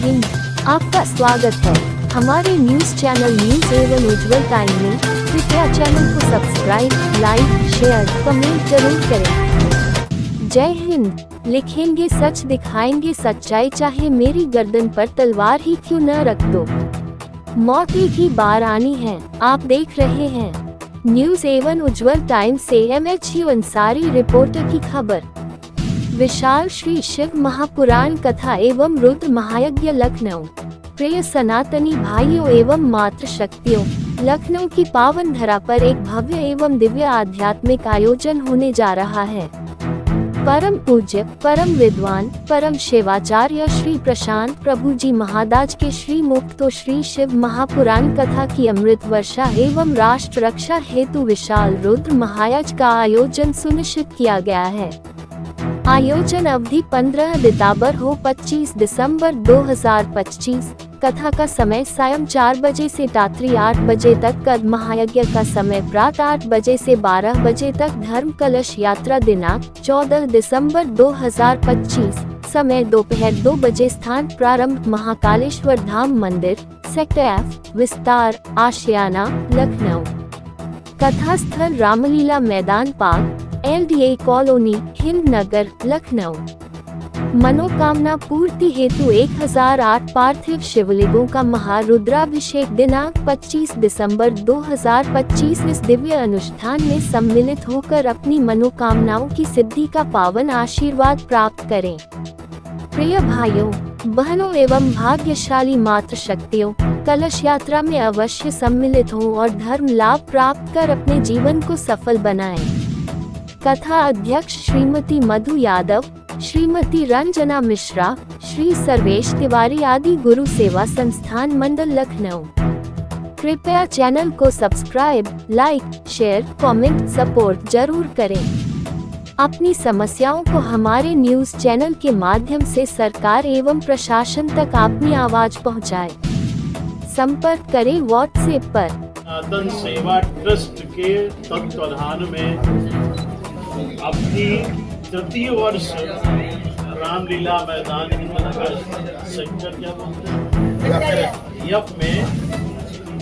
हिंद, आपका स्वागत है हमारे न्यूज चैनल न्यूज एवं उज्जवल टाइम में। कृपया चैनल को सब्सक्राइब, लाइक, शेयर, कमेंट जरूर करें। जय हिंद। लिखेंगे सच, दिखाएंगे सच्चाई, चाहे मेरी गर्दन पर तलवार ही क्यों न रख दो। मौत एक ही बार आनी है। आप देख रहे हैं न्यूज एवं उज्जवल टाइम से MHU अंसारी रिपोर्टर की खबर। विशाल श्री शिव महापुराण कथा एवं रुद्र महायज्ञ लखनऊ। प्रिय सनातनी भाइयों एवं मातृ शक्तियों, लखनऊ की पावन धरा पर एक भव्य एवं दिव्य आध्यात्मिक आयोजन होने जा रहा है। परम पूज्य, परम विद्वान, परम सेवाचार्य श्री प्रशांत प्रभु जी महाराज के श्री मुक्तो श्री शिव महापुराण कथा की अमृत वर्षा एवं राष्ट्र रक्षा हेतु विशाल रुद्र महायज्ञ का आयोजन सुनिश्चित किया गया है। आयोजन अवधि 15 दिसंबर हो 25 दिसंबर 2025। कथा का समय सायं 4 बजे से रात्रि 8 बजे तक। कर महायज्ञ का समय प्रातः 8 बजे से 12 बजे तक। धर्म कलश यात्रा दिनांक 14 दिसंबर 2025, समय दोपहर 2 बजे। स्थान प्रारंभ महाकालेश्वर धाम मंदिर, सेक्टर F, विस्तार आशियाना, लखनऊ। कथा स्थल रामलीला मैदान पार्क, LDA कॉलोनी, हिंद नगर, लखनऊ। मनोकामना पूर्ति हेतु 1008 पार्थिव शिवलिंगों का महारुद्राभिषेक दिनांक 25 दिसंबर 2025। इस दिव्य अनुष्ठान में सम्मिलित होकर अपनी मनोकामनाओं की सिद्धि का पावन आशीर्वाद प्राप्त करें। प्रिय भाइयों, बहनों एवं भाग्यशाली मातृ शक्तियों, कलश यात्रा में अवश्य सम्मिलित हों और धर्म लाभ प्राप्त कर अपने जीवन को सफल बनाएं। कथा अध्यक्ष श्रीमती मधु यादव, श्रीमती रंजना मिश्रा, श्री सर्वेश तिवारी आदि गुरु सेवा संस्थान मंडल लखनऊ। कृपया चैनल को subscribe, like, share, comment, support जरूर करें। अपनी समस्याओं को हमारे न्यूज चैनल के माध्यम से सरकार एवं प्रशासन तक अपनी आवाज पहुंचाएं। संपर्क करें व्हाट्सएप पर। सनातन सेवा ट्रस्ट के तत्वाधान में अपनी तृतीय वर्ष रामलीला मैदान नगर सेक्टर क्या बोलते हैं यप में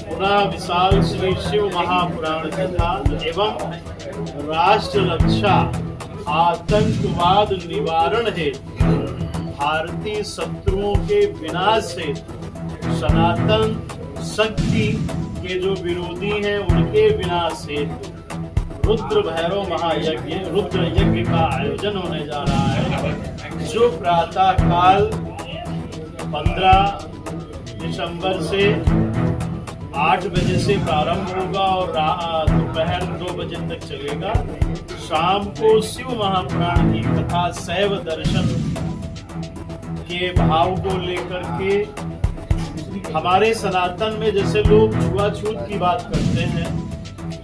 पुनः विशाल श्री शिव महापुराण कथा एवं राष्ट्र रक्षा आतंकवाद निवारण हेतु भारतीय शत्रुओं के विनाश हेतु सनातन शक्ति के जो विरोधी हैं उनके विनाश हेतु रुद्र भैरव महायज्ञ रुद्र यज्ञ का आयोजन होने जा रहा है, जो प्रातः काल 15 दिसंबर से 8 बजे से प्रारंभ होगा और दोपहर 2 बजे तक चलेगा। शाम को शिव महापुराण की कथा शैव दर्शन के भाव को लेकर के हमारे सनातन में जैसे लोग छुआछूत की बात करते हैं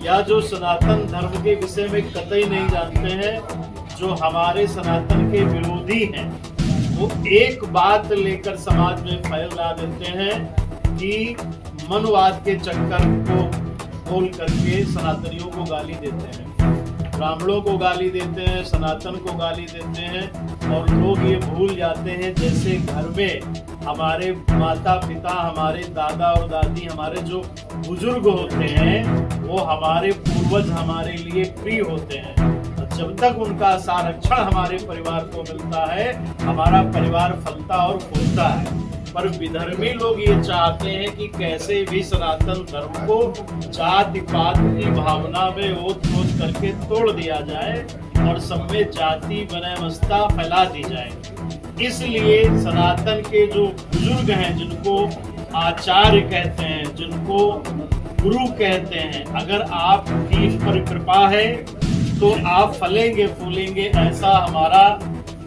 या जो सनातन धर्म के विषय में कतई नहीं जानते हैं, जो हमारे सनातन के विरोधी हैं, वो एक बात लेकर समाज में फैला देते हैं कि मनवाद के चक्कर को खोल करके सनातनियों को गाली देते हैं, ब्राह्मणों को गाली देते हैं, सनातन को गाली देते हैं। और लोग ये भूल जाते हैं जैसे घर में हमारे माता पिता, हमारे दादा और दादी, हमारे जो बुजुर्ग होते हैं वो हमारे पूर्वज हमारे लिए प्रिय होते हैं। जब तक उनका संरक्षण हमारे परिवार को मिलता है, हमारा परिवार फलता और फूलता है। पर विधर्मी लोग ये चाहते हैं कि कैसे भी सनातन धर्म को जाति पात की भावना में ओत-प्रोत करके तोड़ दिया जाए और सब में जाति वनमस्ता फैला दी जाए। इसलिए सनातन के जो बुजुर्ग हैं, जिनको आचार्य कहते हैं, जिनको गुरु कहते हैं, अगर आपकी इस पर कृपा है तो आप फलेंगे फूलेंगे, ऐसा हमारा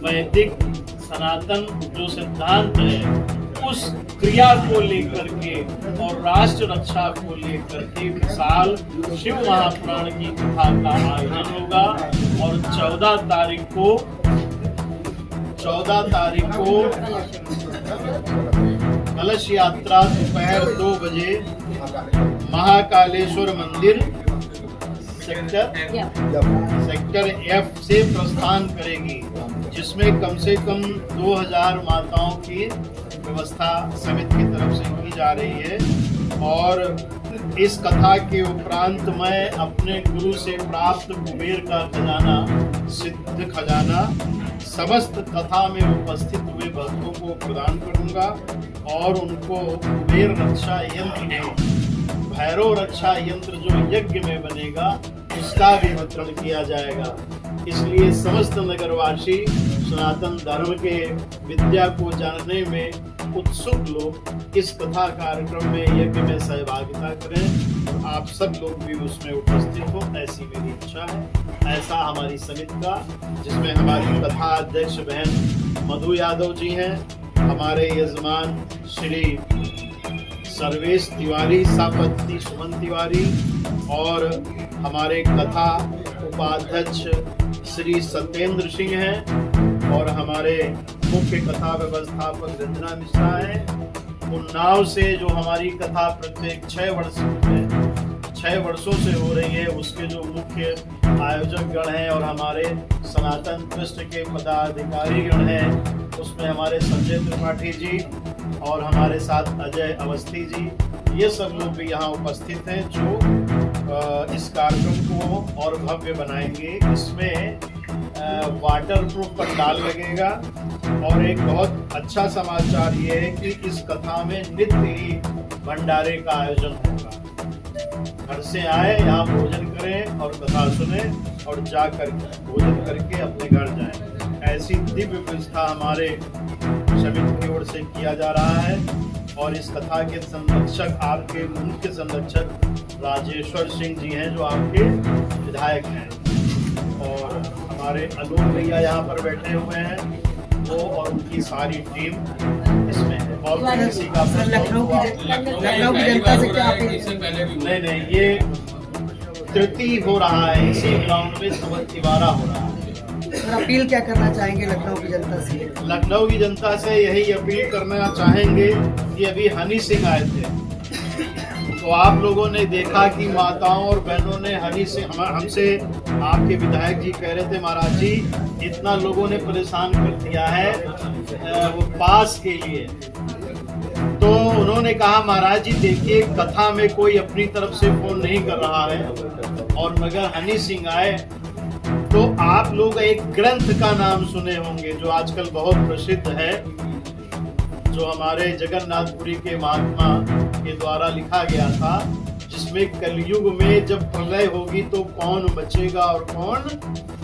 वैदिक सनातन जो सिद्धांत है उस क्रिया को लेकर के और राष्ट्र रक्षा को लेकर के विशाल शिव महापुराण की कथा का आयोजन होगा। और 14 तारीख को कलश यात्रा दोपहर 2 बजे महाकालेश्वर मंदिर सेक्टर F से प्रस्थान करेगी, जिसमें कम से कम 2000 माताओं की व्यवस्था समिति की तरफ से की जा रही है। और इस कथा के उपरांत मैं अपने गुरु से प्राप्त कुबेर का खजाना, सिद्ध खजाना समस्त कथा में उपस्थित हुए भक्तों को प्रदान करूंगा और उनको कुबेर रक्षा यंत्र, भैरव रक्षा यंत्र जो यज्ञ में बनेगा उसका भी वितरण किया जाएगा। इसलिए समस्त नगरवासी सनातन धर्म के विद्या को जानने में उत्सुक लोग इस कथा कार्यक्रम में यज्ञ में सहभागिता करें और आप सब लोग भी उसमें उपस्थित हो, ऐसी मेरी इच्छा है। ऐसा हमारी समिति का, जिसमें हमारी कथा अध्यक्ष बहन मधु यादव जी हैं, हमारे यजमान श्री सर्वेश तिवारी, सापत्नी सुमन तिवारी और हमारे कथा उपाध्यक्ष श्री सत्येंद्र सिंह हैं और हमारे मुख्य कथा व्यवस्थापक रंजना मिश्रा हैं। उन्नाव से जो हमारी कथा प्रत्येक 6 वर्षों से हो रही है, उसके जो मुख्य आयोजक गण हैं और हमारे सनातन ट्रस्ट के पदाधिकारी गण हैं, उसमें हमारे संजय त्रिपाठी जी और हमारे साथ अजय अवस्थी जी, ये सब लोग भी यहाँ उपस्थित हैं जो इस कार्यक्रम को और भव्य बनाएंगे। इसमें वाटरप्रूफ पंडाल लगेगा और एक बहुत अच्छा समाचार ये है कि इस कथा में नित्य ही भंडारे का आयोजन होगा। घर से आए, यहाँ भोजन करें और कथा सुने और जाकर भोजन करके अपने घर जाएं। ऐसी दिव्य व्यवस्था हमारे समिति की ओर से किया जा रहा है और इस कथा के संरक्षक, आपके मुख्य संरक्षक राजेश्वर सिंह जी हैं जो आपके विधायक हैं और हमारे अलोक भैया यहाँ पर बैठे हुए हैं, वो और उनकी सारी टीम इसमें है। और किसी का लखनऊ की जनता से क्या अपील? नहीं, ये तृतीय हो रहा है, इसी ग्राउंड में तिवारा हो रहा है। अपील क्या करना चाहेंगे लखनऊ की जनता से? लखनऊ की जनता से यही अपील करना चाहेंगे कि अभी हनी सिंह आए थे तो आप लोगों ने देखा कि माताओं और बहनों ने हनी सिंह, हमसे आपके विधायक जी कह रहे थे महाराज जी इतना लोगों ने परेशान कर दिया है वो पास के लिए, तो उन्होंने कहा महाराज जी देखिए कथा में कोई अपनी तरफ से फोन नहीं कर रहा है और मगर हनी सिंह आए तो आप लोग एक ग्रंथ का नाम सुने होंगे जो आजकल बहुत प्रसिद्ध है, जो हमारे जगन्नाथपुरी के महात्मा के द्वारा लिखा गया था, जिसमें कलयुग में जब प्रलय होगी तो कौन बचेगा और कौन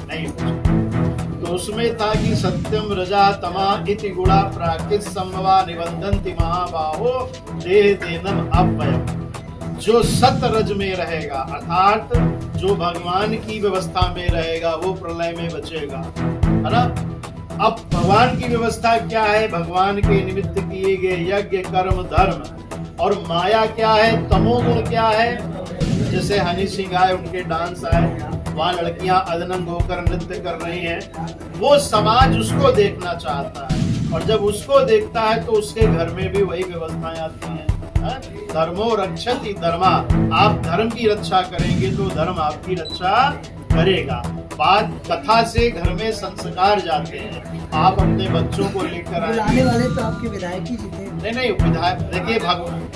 नहीं बचेगा। तो उसमें था कि सत्यम रजा तमा इति गुणा प्राकृत संभवा निबंधन्ति महाबाहो देह देनम अव्ययम्। जो सत रज में रहेगा अर्थात जो भगवान की व्यवस्था में रहेगा वो प्रलय में बचेगा, है ना। अब भगवान की व्यवस्था क्या है? भगवान के निमित्त किए गए यज्ञ, कर्म, धर्म और माया क्या है, तमोगुण क्या है। जैसे हनी सिंह आए, उनके डांस आए, वहाँ लड़कियां अदनंग होकर नृत्य कर रही हैं, वो समाज उसको देखना चाहता है और जब उसको देखता है तो उसके घर में भी वही व्यवस्थाएं आती हैं। धर्मो रक्षति धर्मा, आप धर्म की रक्षा करेंगे तो धर्म आपकी रक्षा करेगा। बात कथा से घर में संस्कार जाते हैं। आप अपने बच्चों को लेकर आने वाले तो आपके विधायक ही जीते। नहीं विधायक, देखिए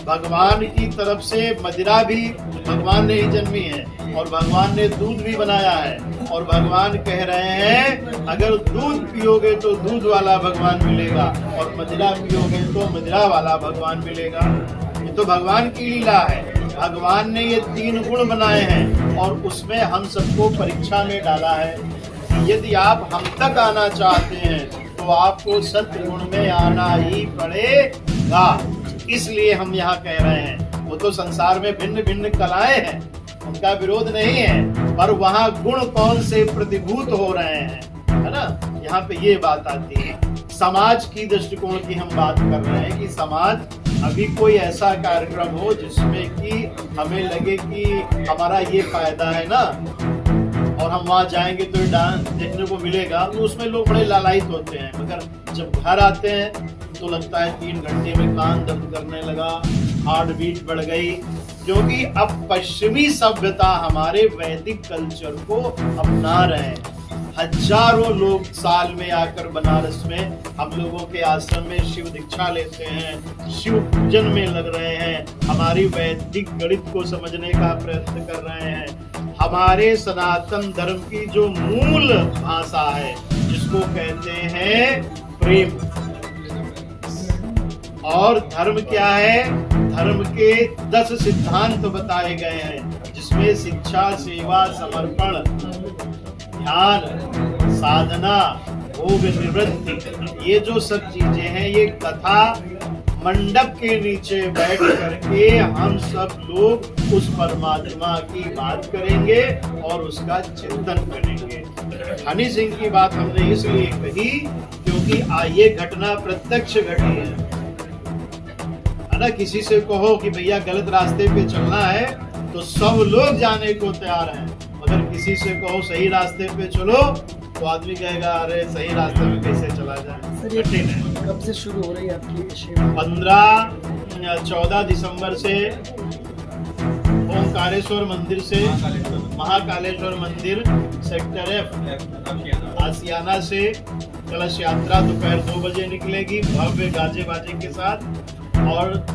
भगवान की तरफ से मदिरा भी भगवान ने ही जन्मी है और भगवान ने दूध भी बनाया है और भगवान कह रहे हैं अगर दूध पियोगे तो दूध वाला भगवान मिलेगा और मदिरा पियोगे तो मदिरा वाला भगवान मिलेगा। ये तो भगवान की लीला है। भगवान ने ये 3 गुण बनाए हैं और उसमें हम सबको परीक्षा में डाला है कि यदि आप हम तक आना चाहते हैं तो आपको सत्य गुण में आना ही पड़ेगा। इसलिए हम यहाँ कह रहे हैं, वो तो संसार में भिन्न भिन्न कलाएं हैं, उनका विरोध नहीं है, पर वहाँ गुण कौन से प्रतिभूत हो रहे हैं, है ना। यहाँ पे ये बात आती है। समाज की दृष्टिकोण की हम बात कर रहे हैं कि समाज अभी कोई ऐसा कार्यक्रम हो जिसमें कि हमें लगे कि हमारा ये फायदा है ना और हम वहाँ जाएंगे तो डांस देखने को मिलेगा, तो उसमें लोग बड़े लालायित होते हैं। मगर जब घर आते हैं तो लगता है 3 घंटे में कान दर्द करने लगा, हार्ट बीट बढ़ गई, क्योंकि अब पश्चिमी सभ्यता हमारे वैदिक कल्चर को अपना रहे हैं। हजारों लोग साल में आकर बनारस में हम लोगों के आश्रम में शिव दीक्षा लेते हैं, शिव पूजन में लग रहे हैं, हमारी वैदिक गणित को समझने का प्रयत्न कर रहे हैं। हमारे सनातन धर्म की जो मूल भाषा है जिसको कहते हैं प्रेम। और धर्म क्या है? धर्म के 10 सिद्धांत बताए गए हैं जिसमें शिक्षा, सेवा, समर्पण, ध्यान, साधना, भोग निवृत्ति, ये जो सब चीजें हैं ये कथा मंडप के नीचे बैठ करके हम सब लोग उस परमात्मा की बात करेंगे और उसका चिंतन करेंगे। हनी सिंह की बात हमने इसलिए कही क्योंकि ये घटना प्रत्यक्ष घटी है ना। किसी से कहो कि भैया गलत रास्ते पे चलना है तो सब लोग जाने को तैयार हैं, मगर किसी से कहो सही रास्ते पे चलो तो आदमी कहेगा अरे सही रास्ते में कैसे चला जाए। कठिन है। कब से शुरू हो रही है आपकी सेवा? 14 दिसंबर से ओंकारेश्वर मंदिर से महाकालेश्वर मंदिर सेक्टर F आसियाना से कलश यात्रा दोपहर 2 बजे निकलेगी भव्य गाजे बाजे के साथ। और